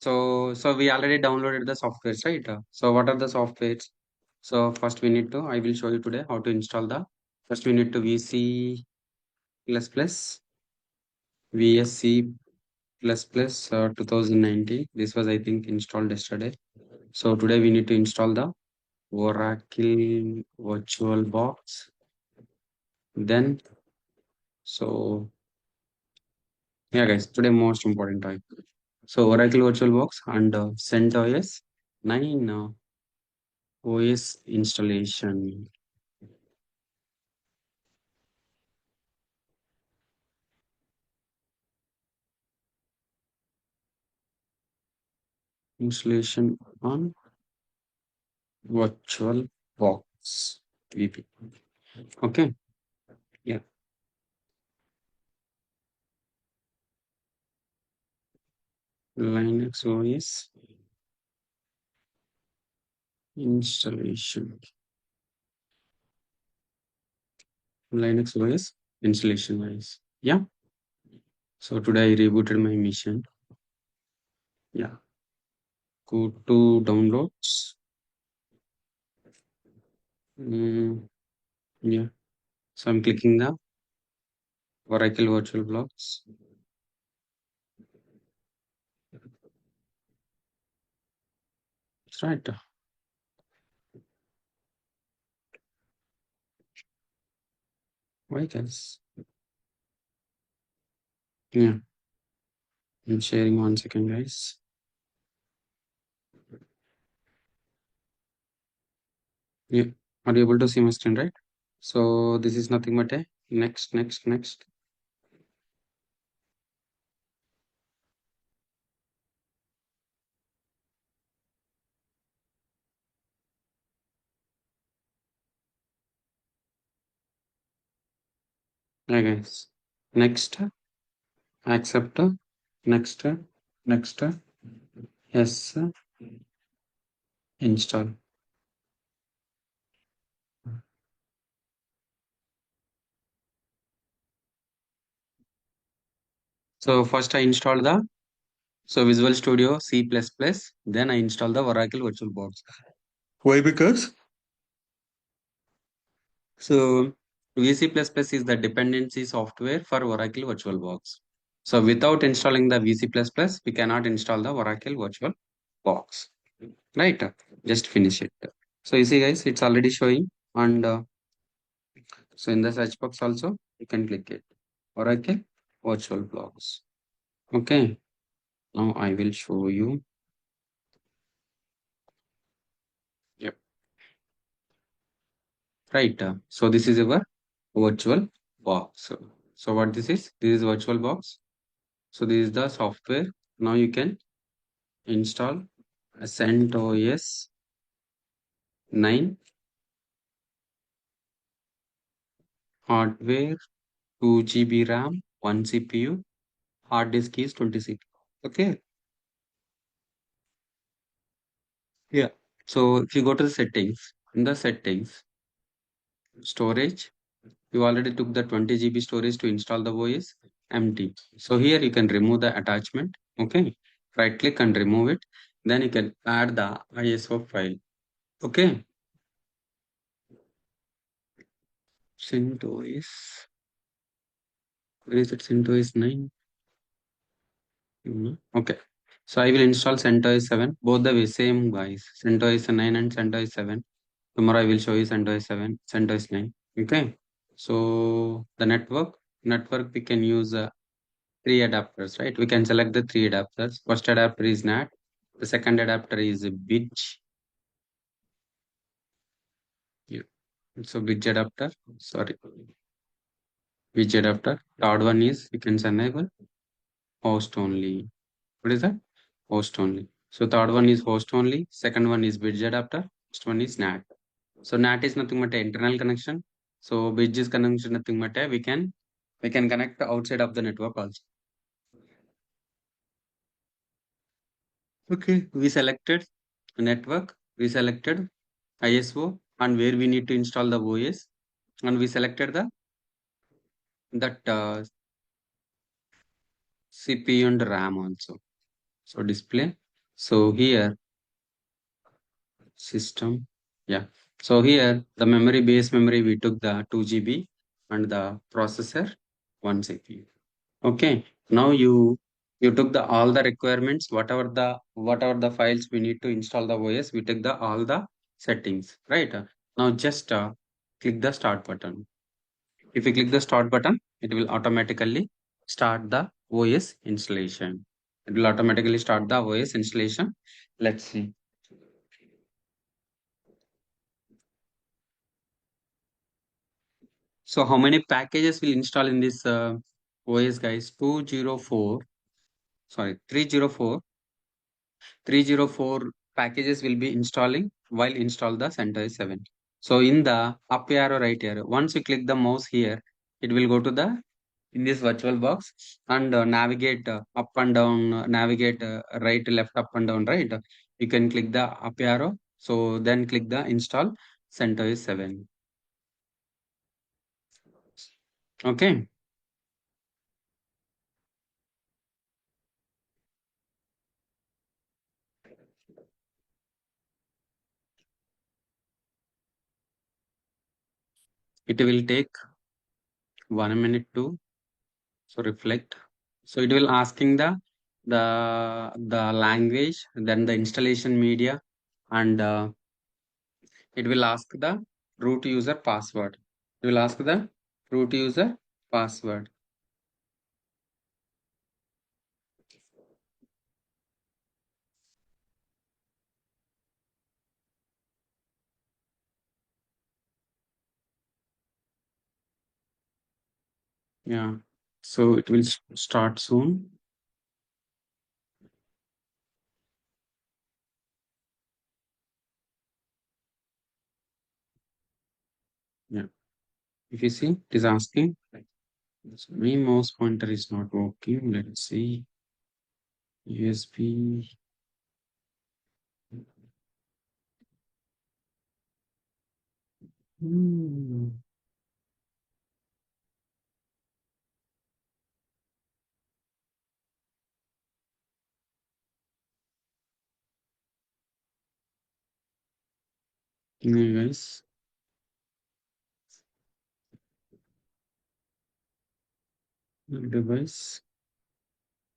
So we already downloaded the softwares, right? So what are the softwares? So first we need to, I will show you today how to install the, first we need to VC++, VSC++, 2019. This was, I think, installed yesterday. So today we need to install the Oracle VirtualBox. Then, so yeah, guys, today most important time. So Oracle VirtualBox and CentOS 9 OS installation. Installation on VirtualBox VP. Okay, yeah, Linux OS installation. Linux OS installation wise. Yeah. So today I rebooted my machine. Yeah. Go to downloads. Yeah. So I'm clicking the Oracle VirtualBox. That's right. Why guys? Yeah. I'm sharing 1 second, guys. Yeah. Are you able to see my screen, right? So this is nothing but a next. Yeah, guys. Next, accept, next, next, yes, install. So first I installed the Visual Studio C++, then I installed the Oracle VirtualBox. Why? Because so VC++ is the dependency software for Oracle VirtualBox. So without installing the VC++, we cannot install the Oracle VirtualBox. Right? Just finish it. So you see, guys, it's already showing, and so in the search box also you can click it. Oracle VirtualBox. Okay. Now I will show you. Yep. Right. So this is our virtual box. So what this is? This is virtual box. So this is the software. Now you can install CentOS 9 hardware, 2 GB RAM, 1 CPU, hard disk is 20 CPU. Okay. Yeah. So if you go to the settings, in the settings, storage, you already took the 20 GB storage to install the OS, empty. So here you can remove the attachment. Okay. Right click and remove it. Then you can add the ISO file. Okay. CentOS. Where is it? CentOS 9. Okay. So I will install CentOS 7. Both the way, same guys. CentOS 9 and CentOS 7. Tomorrow I will show you CentOS 7, CentOS 9. Okay. So the network we can use three adapters, right? We can select the three adapters. First adapter is NAT. The second adapter is bridge. Yeah. So bridge adapter. Sorry. Bridge adapter. Third one is you can enable host only. What is that? Host only. So third one is host only. Second one is bridge adapter. First one is NAT. So NAT is nothing but a internal connection. So bridge is connection nothing but a we can connect outside of the network also. Okay, we selected network, we selected ISO and where we need to install the OS, and we selected the that CPU and RAM also. So display. So here system, yeah. So here the memory base memory we took the 2 GB and the processor 1 CPU. Okay. Now you took the all the requirements, whatever the files we need to install the OS, we took the all the settings, right? Now just click the start button. If you click the start button, it will automatically start the OS installation. It will automatically start the OS installation. Let's see. So how many packages will install in this OS, guys? 204, sorry, 304. 304 packages will be installing while install the CentOS 7. So in the up arrow right arrow, once you click the mouse here, it will go to the in this virtual box and navigate up and down, navigate right, left, up and down, right. You can click the up arrow. So then click the install CentOS 7. Okay. It will take 1 minute to so reflect. So it will asking the language, then the installation media, and it will ask the root user password. It will ask the root user password. Yeah. So it will start soon. Yeah. If you see, it is asking. So my mouse pointer is not working. Let's see. USB. Hmm. Yeah, guys. Device.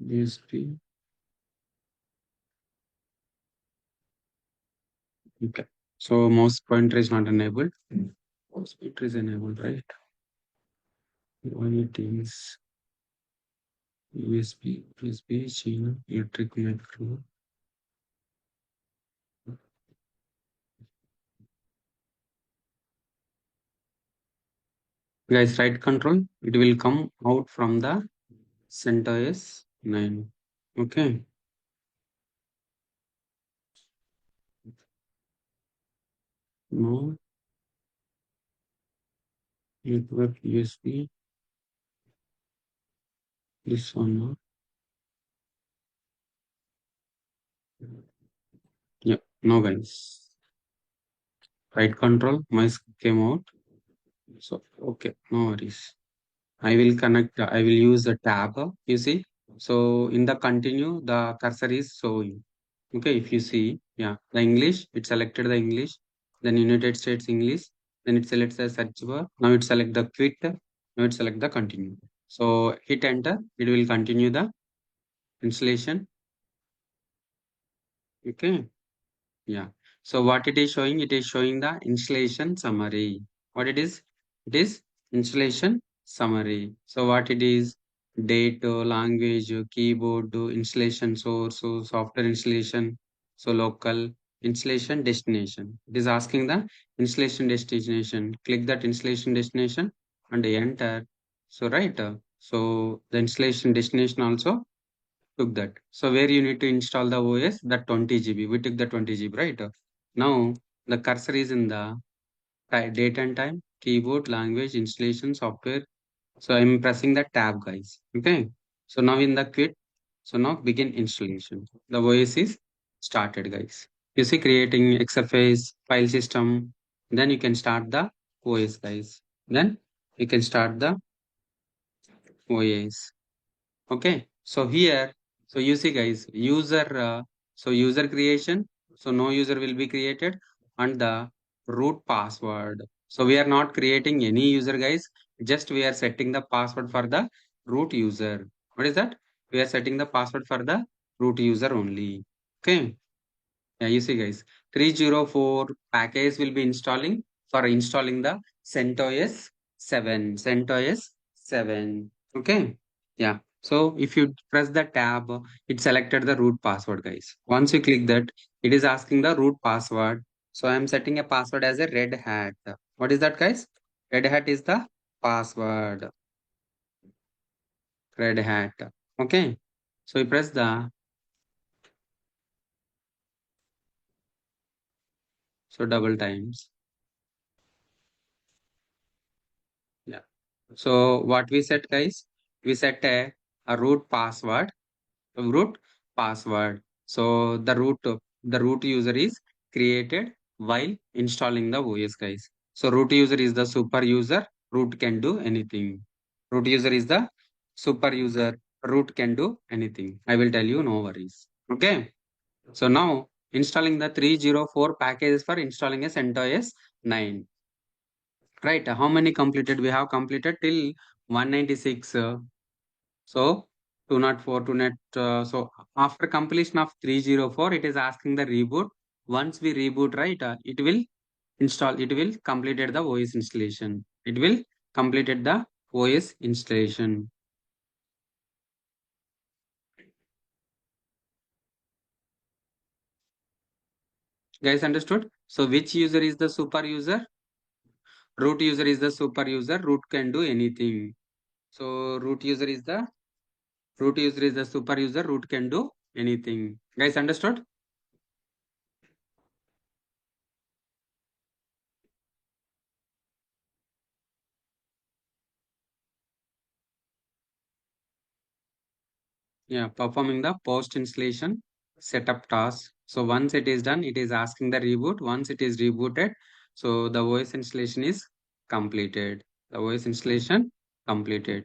USB. Okay. So mouse pointer is not enabled. Mouse pointer is enabled, right? Why it is USB, China, electric micro. Guys, right control, it will come out from the CentOS 9. Okay. Now network USB, this one. Yeah. No, guys. Right control, my came out. So okay, no worries. I will use the tab, you see. So in the continue, the cursor is showing. Okay, if you see, yeah, the English, it selected the English, then United States English, then it selects the search bar. Now it select the quit, now it select the continue. So hit enter, it will continue the installation. Okay. Yeah. So what it is showing? It is showing the installation summary. What it is? It is installation summary. So what it is? Date, language, keyboard, installation source, software installation, so local installation destination. It is asking the installation destination. Click that installation destination and enter. So right. So the installation destination also took that. So where you need to install the OS, that 20 GB. We took the 20 GB, right? Now the cursor is in the date and time, keyboard, language, installation, software. So I'm pressing the tab, guys. Okay. So now in the quit. So now begin installation. The OS is started, guys. You see creating XFS file system. Then you can start the OS, guys. Then you can start the OS. Okay, so here, so you see guys, user So user creation. So no user will be created, and the root password. So we are not creating any user, guys. Just we are setting the password for the root user. What is that? We are setting the password for the root user only. Okay. Yeah, you see, guys, 304 package will be installing for installing the CentOS 7. CentOS 7. Okay. Yeah. So if you press the tab, it selected the root password, guys. Once you click that, it is asking the root password. So I am setting a password as a red hat. What is that, guys? Red hat is the password. Red hat. Okay. So you press the double times. Yeah. So what we set, guys? We set a root password. Root password. So the root user is created while installing the OS, guys. So root user is the super user. Root can do anything. Root user is the super user. Root can do anything. I will tell you, no worries. Okay. So now installing the 304 packages for installing a CentOS 9. Right. How many completed? We have completed till 196. So 204, 200. So after completion of 304, it is asking the reboot. Once we reboot, right, it will install. It will completed the OS installation. It will completed the OS installation. Guys, understood? So which user is the super user? Root user is the super user. Root can do anything. So root user is the super user. Root can do anything. Guys, understood? Yeah, performing the post installation setup task. So once it is done, it is asking the reboot. Once it is rebooted, so the OS installation is completed. The OS installation completed.